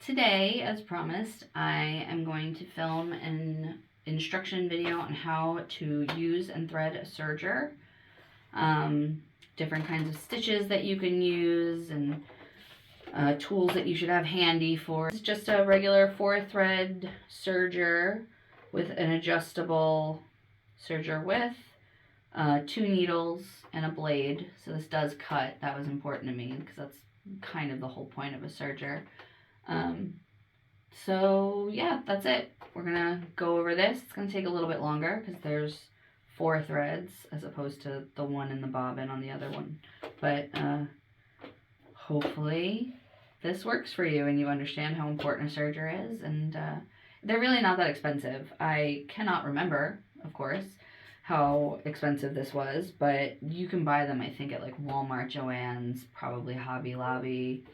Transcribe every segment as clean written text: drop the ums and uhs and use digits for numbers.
Today, as promised, I am going to film an instruction video on how to use and thread a serger. Different kinds of stitches that you can use and tools that you should have handy for. It's just a regular 4-thread serger with an adjustable serger width, 2 needles, and a blade. So this does cut. That was important to me because that's kind of the whole point of a serger. So yeah, that's it. We're gonna go over this. It's gonna take a little bit longer because there's 4 threads as opposed to the one in the bobbin on the other one. But hopefully this works for you and you understand how important a serger is. And they're really not that expensive. I cannot remember, of course, how expensive this was, but you can buy them, I think, at like Walmart, Joann's, probably Hobby Lobby.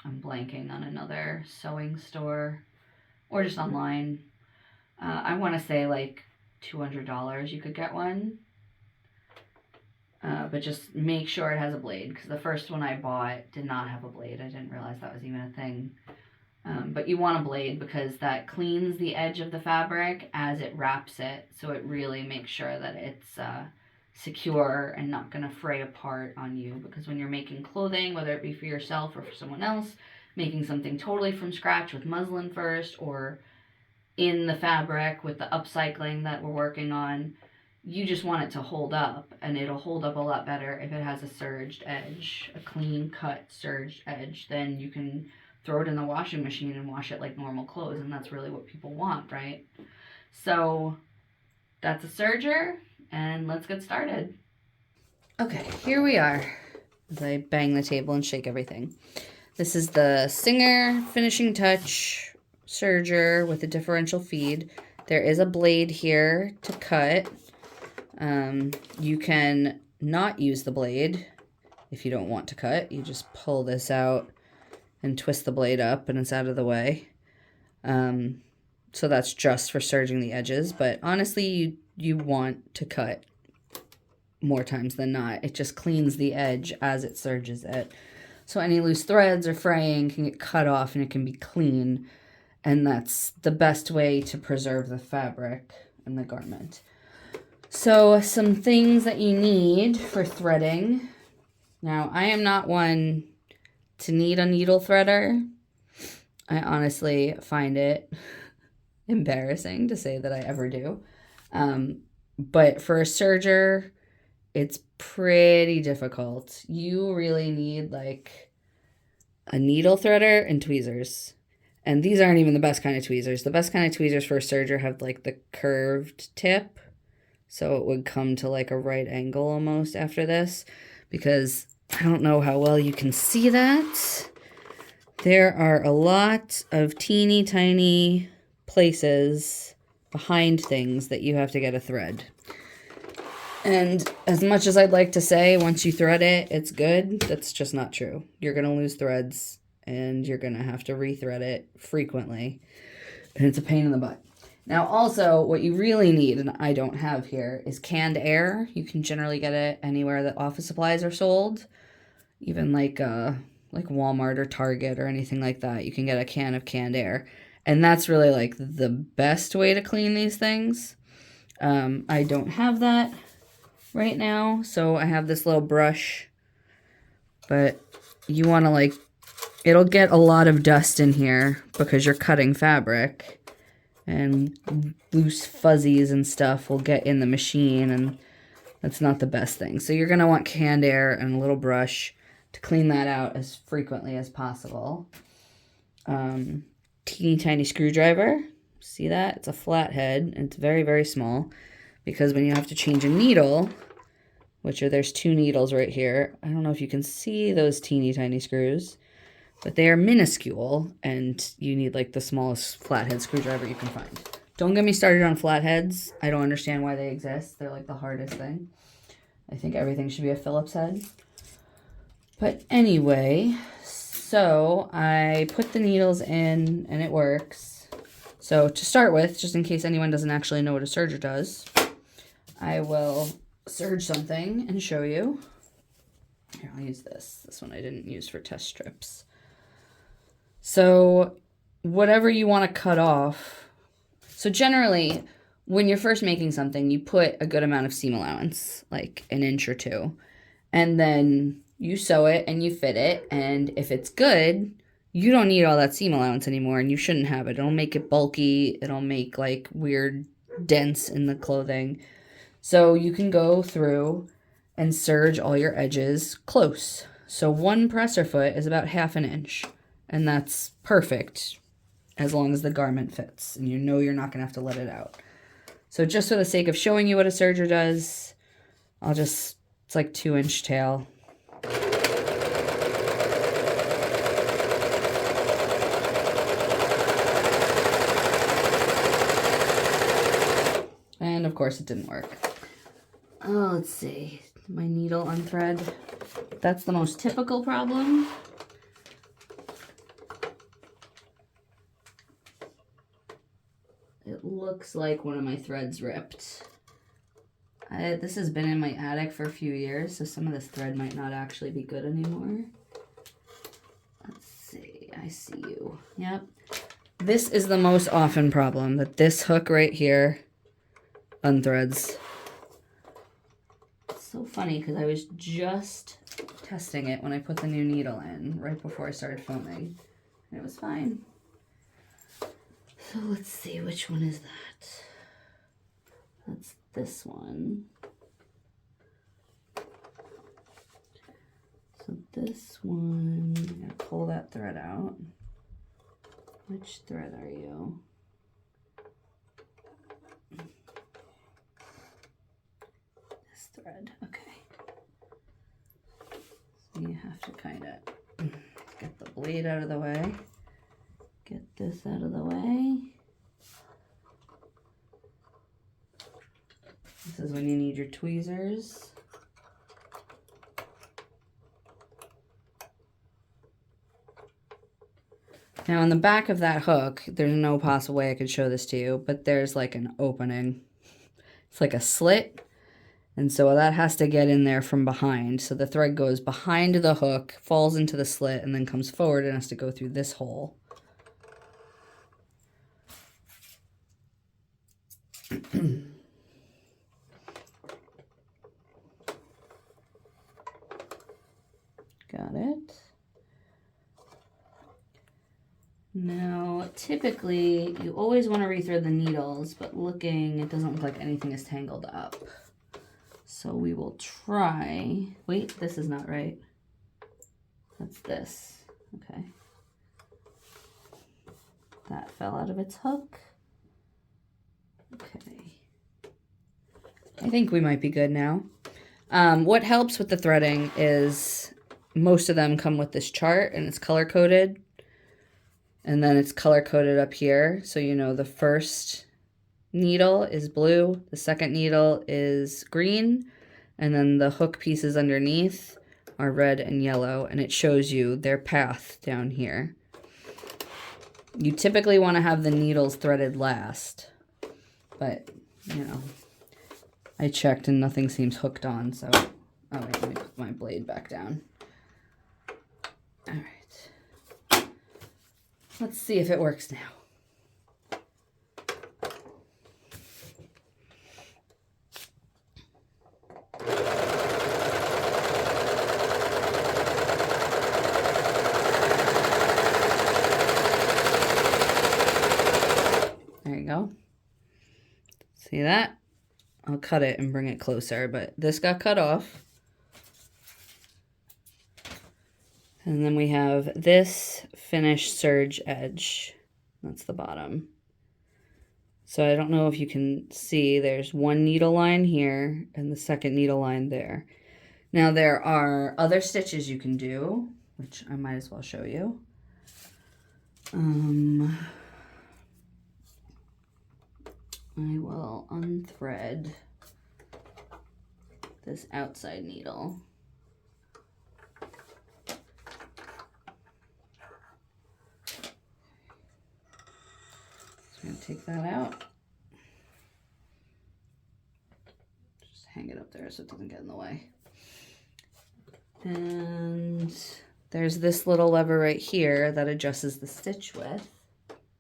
I'm blanking on another sewing store, or just online. I want to say like $200 you could get one. But just make sure it has a blade, because the first one I bought did not have a blade. I didn't realize that was even a thing. But you want a blade because that cleans the edge of the fabric as it wraps it, so it really makes sure that it's secure and not going to fray apart on you. Because when you're making clothing, whether it be for yourself or for someone else, making something totally from scratch with muslin first, or in the fabric with the upcycling that we're working on, you just want it to hold up, and it'll hold up a lot better if it has a serged edge, a clean cut serged edge. Then you can throw it in the washing machine and wash it like normal clothes, and that's really what people want, right? So that's a serger, and let's get started. Okay, here we are as I bang the table and shake everything. This is the Singer Finishing Touch serger with a differential feed. There is a blade here to cut. You can not use the blade if you don't want to cut. You just pull this out and twist the blade up and it's out of the way. So that's just for serging the edges, but honestly you want to cut more times than not. It just cleans the edge as it serges it. So any loose threads or fraying can get cut off and it can be clean, and that's the best way to preserve the fabric and the garment. So some things that you need for threading. Now, I am not one to need a needle threader. I honestly find it embarrassing to say that I ever do. But for a serger, it's pretty difficult. You really need like a needle threader and tweezers. And these aren't even the best kind of tweezers. The best kind of tweezers for a serger have like the curved tip. So it would come to like a right angle almost after this, because I don't know how well you can see that. There are a lot of teeny tiny places behind things that you have to get a thread. And as much as I'd like to say once you thread it, it's good, that's just not true. You're going to lose threads and you're going to have to rethread it frequently. And it's a pain in the butt. Now also, what you really need, and I don't have here, is canned air. You can generally get it anywhere that office supplies are sold. Even like Walmart or Target or anything like that. You can get a can of canned air. And that's really like the best way to clean these things. I don't have that right now, so I have this little brush. But you want to like, it'll get a lot of dust in here because you're cutting fabric. And loose fuzzies and stuff will get in the machine, and that's not the best thing. So you're going to want canned air and a little brush to clean that out as frequently as possible. Teeny tiny screwdriver. See that? It's a flathead, and it's very, very small, because when you have to change a needle, there's 2 needles right here. I don't know if you can see those teeny tiny screws, but they are minuscule, and you need like the smallest flathead screwdriver you can find. Don't get me started on flatheads. I don't understand why they exist. They're like the hardest thing. I think everything should be a Phillips head. But anyway, so I put the needles in and it works. So to start with, just in case anyone doesn't actually know what a serger does, I will serge something and show you. Here, I'll use this. This one I didn't use for test strips. So whatever you want to cut off. So generally, when you're first making something, you put a good amount of seam allowance, like an inch or two, and then you sew it and you fit it. And if it's good, you don't need all that seam allowance anymore, and you shouldn't have it. It'll make it bulky. It'll make like weird dents in the clothing. So you can go through and serge all your edges close. So one presser foot is about 1/2 inch, and that's perfect as long as the garment fits and you know you're not going to have to let it out. So just for the sake of showing you what a serger does, it's like 2-inch tail. And of course it didn't work. Oh, let's see. My needle unthread. That's the most typical problem. It looks like one of my threads ripped. This has been in my attic for a few years, so some of this thread might not actually be good anymore. Let's see. I see you. Yep. This is the most often problem, that this hook right here unthreads. It's so funny because I was just testing it when I put the new needle in right before I started filming, and it was fine. So let's see, which one is that? That's this one. So this one, I'm gonna pull that thread out. Which thread are you? This thread, okay. So you have to kind of get the blade out of the way. Get this out of the way. This is when you need your tweezers. Now on the back of that hook, there's no possible way I could show this to you, but there's like an opening. It's like a slit. And so that has to get in there from behind. So the thread goes behind the hook, falls into the slit, and then comes forward and has to go through this hole. Got it. Now, typically, you always want to rethread the needles, but looking, it doesn't look like anything is tangled up. So we will try. Wait, this is not right. That's this. Okay. That fell out of its hook. Okay. I think we might be good now. What helps with the threading is most of them come with this chart and it's color coded. And then it's color coded up here. So you know the first needle is blue, the second needle is green, and then the hook pieces underneath are red and yellow, and it shows you their path down here. You typically want to have the needles threaded last, but you know, I checked and nothing seems hooked on, so oh wait, let me put my blade back down. All right. Let's see if it works now. There you go. See that? I'll cut it and bring it closer, but this got cut off. And then we have this finished serge edge. That's the bottom. So I don't know if you can see, there's one needle line here and the second needle line there. Now there are other stitches you can do, which I might as well show you. I will unthread this outside needle. I'm going to take that out. Just hang it up there so it doesn't get in the way. And there's this little lever right here that adjusts the stitch width.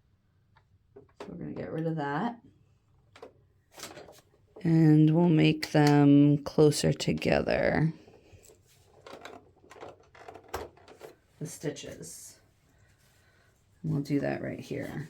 So we're going to get rid of that. And we'll make them closer together. The stitches. And we'll do that right here.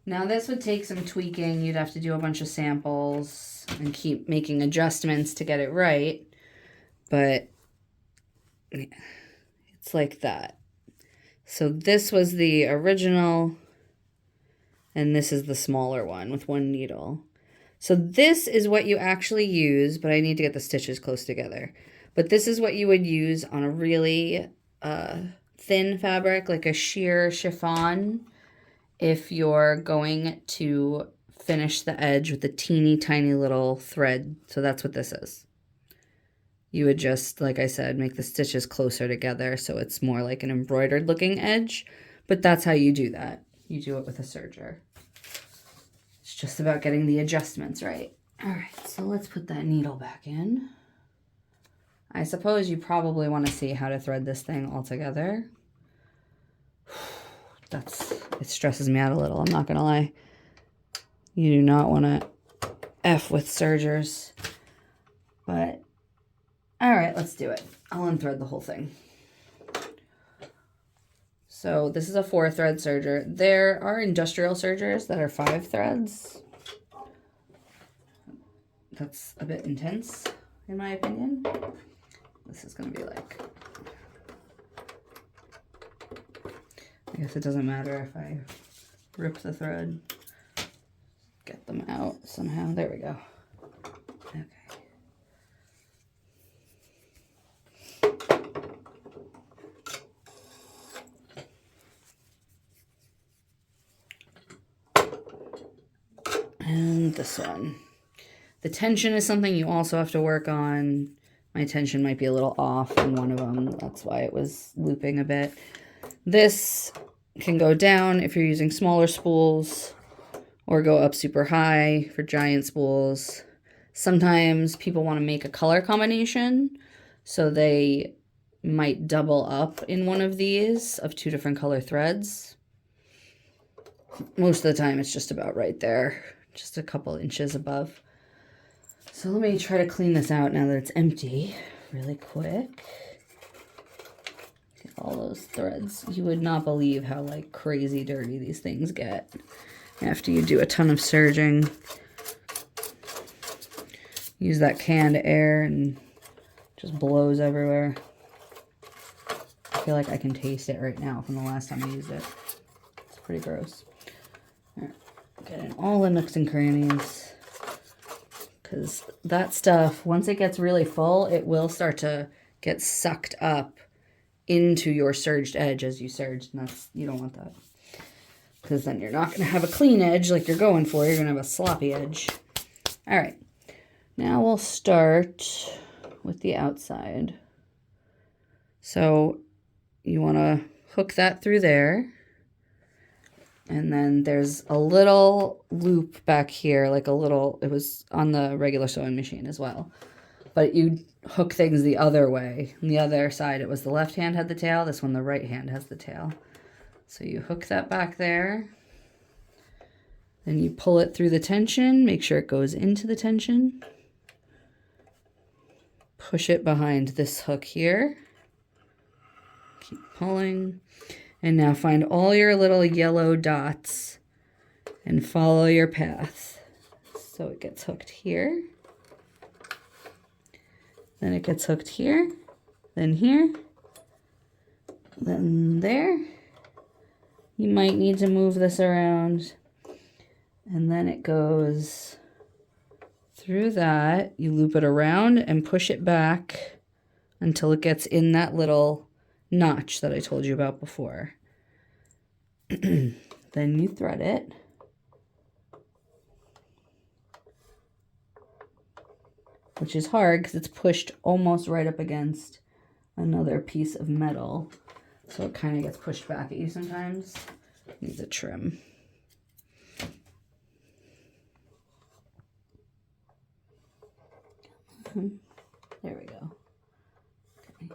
Now this would take some tweaking. You'd have to do a bunch of samples and keep making adjustments to get it right. But it's like that. So this was the original, and this is the smaller one with one needle. So this is what you actually use, but I need to get the stitches close together. But this is what you would use on a really thin fabric, like a sheer chiffon, if you're going to finish the edge with a teeny tiny little thread. So that's what this is. You would just, like I said, make the stitches closer together so it's more like an embroidered looking edge. But that's how you do that. You do it with a serger. It's just about getting the adjustments right. All right, so let's put that needle back in. I suppose you probably want to see how to thread this thing all together. It stresses me out a little, I'm not gonna lie. You do not want to F with sergers. But, all right, let's do it. I'll unthread the whole thing. So this is a 4-thread serger. There are industrial sergers that are 5 threads. That's a bit intense, in my opinion. This is gonna be like, I guess it doesn't matter if I rip the thread, get them out somehow. There we go. Okay. And this one. The tension is something you also have to work on. My tension might be a little off in one of them. That's why it was looping a bit. This can go down if you're using smaller spools, or go up super high for giant spools. Sometimes people want to make a color combination, so they might double up in one of these of 2 different color threads. Most of the time it's just about right there, just a couple inches above. So let me try to clean this out now that it's empty really quick. Get all those threads. You would not believe how like crazy dirty these things get after you do a ton of serging. Use that canned air and just blows everywhere. I feel like I can taste it right now from the last time I used it. It's pretty gross. All right, get in all the nooks and crannies. Because that stuff, once it gets really full, it will start to get sucked up into your serged edge as you serge. And that's, you don't want that. Because then you're not going to have a clean edge like you're going for. You're going to have a sloppy edge. All right. Now we'll start with the outside. So you want to hook that through there. And then there's a little loop back here, like a little, it was on the regular sewing machine as well. But you hook things the other way. On the other side, it was the left hand had the tail. This one, the right hand has the tail. So you hook that back there. Then you pull it through the tension. Make sure it goes into the tension. Push it behind this hook here. Keep pulling. And now find all your little yellow dots and follow your path. So it gets hooked here. Then it gets hooked here. Then here. Then there. You might need to move this around. And then it goes through that. You loop it around and push it back until it gets in that little notch that I told you about before. Then you thread it. which is hard because it's pushed almost right up against another piece of metal. So it kind of gets pushed back at you sometimes. Needs a trim. There we go. Okay.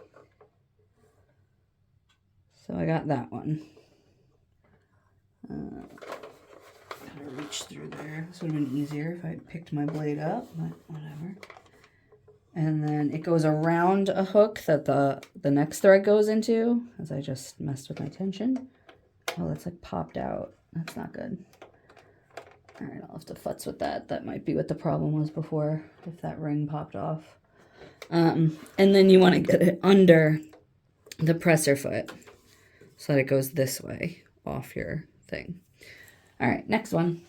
So I got that one. Gotta reach through there. This would have been easier if I had picked my blade up, but whatever. And then it goes around a hook that the next thread goes into, as I just messed with my tension. Oh, that's like popped out. That's not good. All right, I'll have to futz with that. That might be what the problem was before, if that ring popped off. And then you want to get it under the presser foot so that it goes this way off your thing. All right, next one.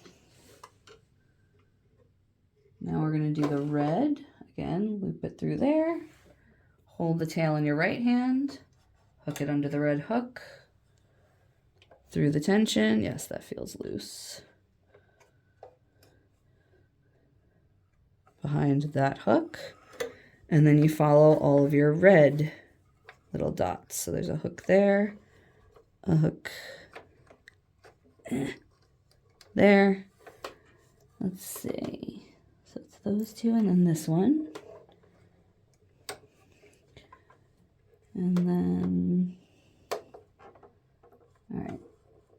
Now we're going to do the red. Again, loop it through there. Hold the tail in your right hand. Hook it under the red hook. Through the tension. Yes, that feels loose. Behind that hook. And then you follow all of your red little dots. So there's a hook there. A hook there. Let's see. So it's those two and then this one. And then, all right.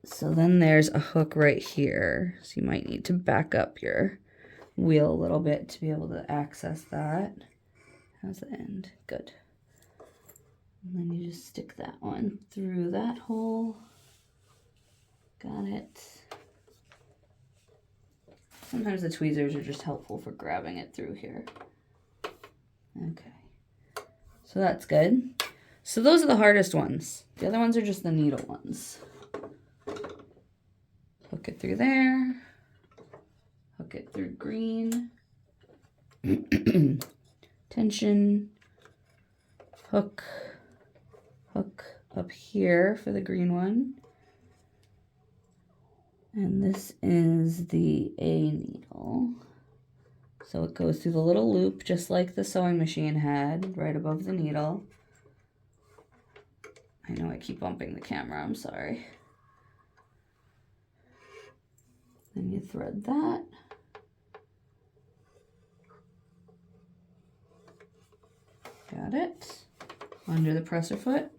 So then there's a hook right here. So you might need to back up your wheel a little bit to be able to access that. How's the end? Good. And then you just stick that one through that hole. Got it. Sometimes the tweezers are just helpful for grabbing it through here. Okay. So that's good. So those are the hardest ones. The other ones are just the needle ones. Hook it through there. Hook it through green. Tension. Hook. Hook up here for the green one. And this is the A needle. So it goes through the little loop just like the sewing machine had right above the needle. I know I keep bumping the camera, I'm sorry. Then you thread that. Got it. Under the presser foot.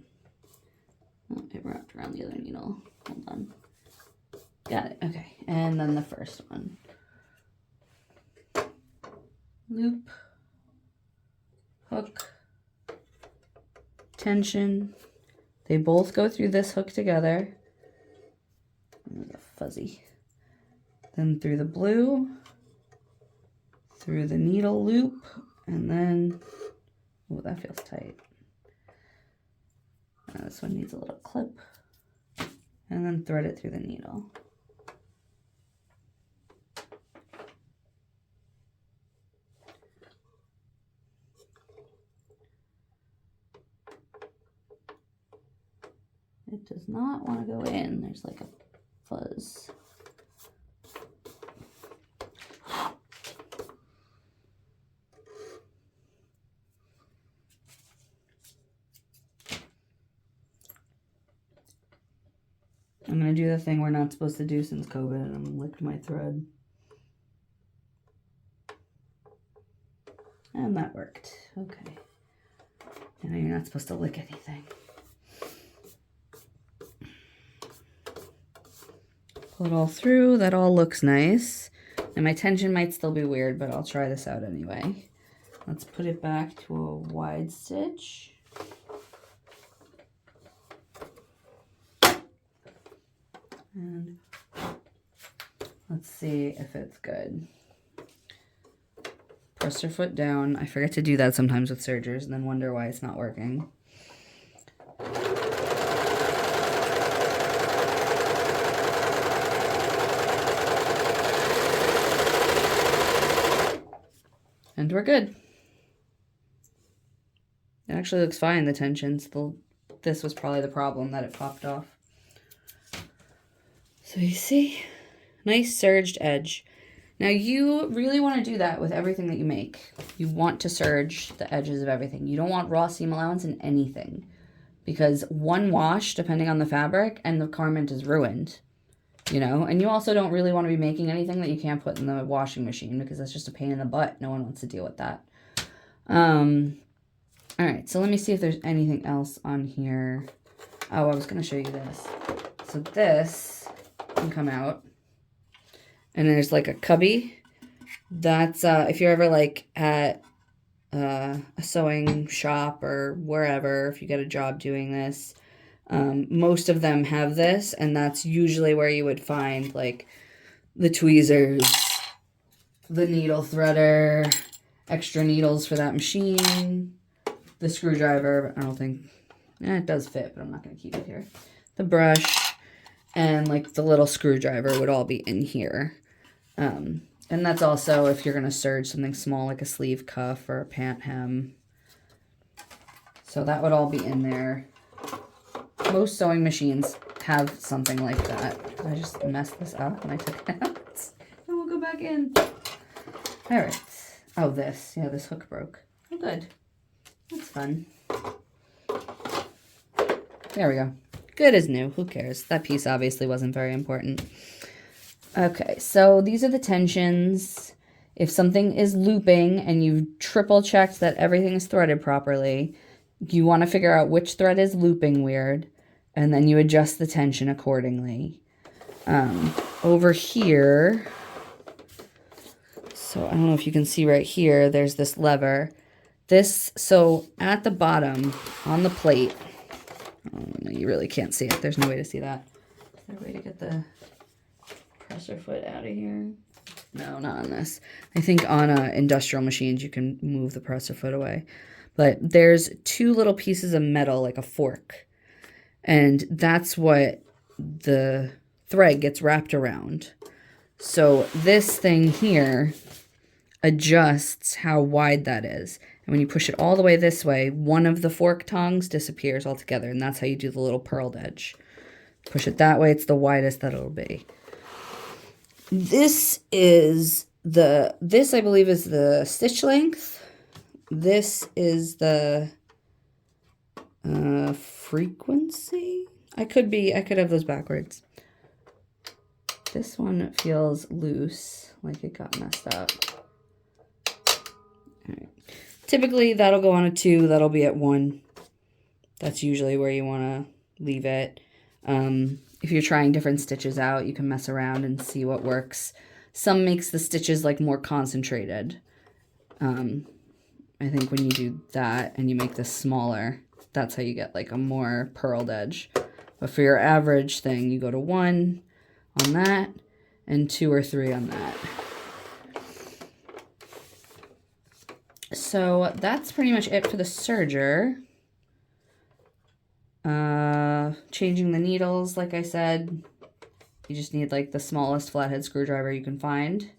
Oh, it wrapped around the other needle. Hold on. Got it. Okay. And then the first one. Loop. Hook. Tension. They both go through this hook together. There's a fuzzy. Then through the blue. Through the needle loop. And then, oh, that feels tight. This one needs a little clip. And then thread it through the needle. It does not want to go in. There's like a fuzz. I'm going to do the thing we're not supposed to do since COVID, and I'm licked my thread. And that worked. Okay. I know you're not supposed to lick anything. Pull it all through. That all looks nice. And my tension might still be weird, but I'll try this out anyway. Let's put it back to a wide stitch. And let's see if it's good. Press your foot down. I forget to do that sometimes with sergers and then wonder why it's not working. And we're good. It actually looks fine, the tensions. This was probably the problem, that it popped off. So you see, nice serged edge. Now you really want to do that with everything that you make. You want to serge the edges of everything. You don't want raw seam allowance in anything, because one wash, depending on the fabric, and the garment is ruined, you know? And you also don't really want to be making anything that you can't put in the washing machine, because that's just a pain in the butt. No one wants to deal with that. All right, so let me see if there's anything else on here. Oh, I was going to show you this. So this can come out. And there's like a cubby. That's if you're ever like at a sewing shop or wherever, if you get a job doing this, most of them have this, and that's usually where you would find like the tweezers, the needle threader, extra needles for that machine, the screwdriver. I don't think it does fit, but I'm not going to keep it here. The brush and like the little screwdriver would all be in here. And that's also if you're going to serge something small like a sleeve cuff or a pant hem. So that would all be in there. Most sewing machines have something like that. I just messed this up and I took it out. And we'll go back in. All right. Oh, this. Yeah, this hook broke. Oh, good. That's fun. There we go. Good as new. Who cares? That piece obviously wasn't very important. Okay, so these are the tensions. If something is looping and you've triple checked that everything is threaded properly, you want to figure out which thread is looping weird, and then you adjust the tension accordingly. Over here, so I don't know if you can see right here, there's this lever. So at the bottom on the plate, oh, no, you really can't see it. There's no way to see that. Is there a way to get the presser foot out of here? No, not on this. I think on industrial machines you can move the presser foot away. But there's two little pieces of metal, like a fork. And that's what the thread gets wrapped around. So this thing here adjusts how wide that is. And when you push it all the way this way, one of the fork tongues disappears altogether. And that's how you do the little purled edge. Push it that way, it's the widest that it'll be. This I believe is the stitch length. This is the frequency. I could have those backwards. This one feels loose, like it got messed up. All right. Typically that'll go on a 2, that'll be at 1. That's usually where you want to leave it. If you're trying different stitches out, you can mess around and see what works. Some makes the stitches like more concentrated. I think when you do that and you make this smaller, that's how you get like a more purled edge. But for your average thing, you go to 1 on that and 2 or 3 on that. So that's pretty much it for the serger. Changing the needles, like I said, you just need like the smallest flathead screwdriver you can find.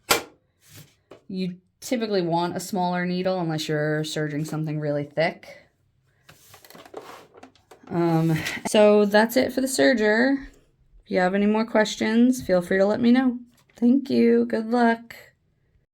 You typically want a smaller needle unless you're serging something really thick. So that's it for the serger. If you have any more questions, feel free to let me know. Thank you. Good luck.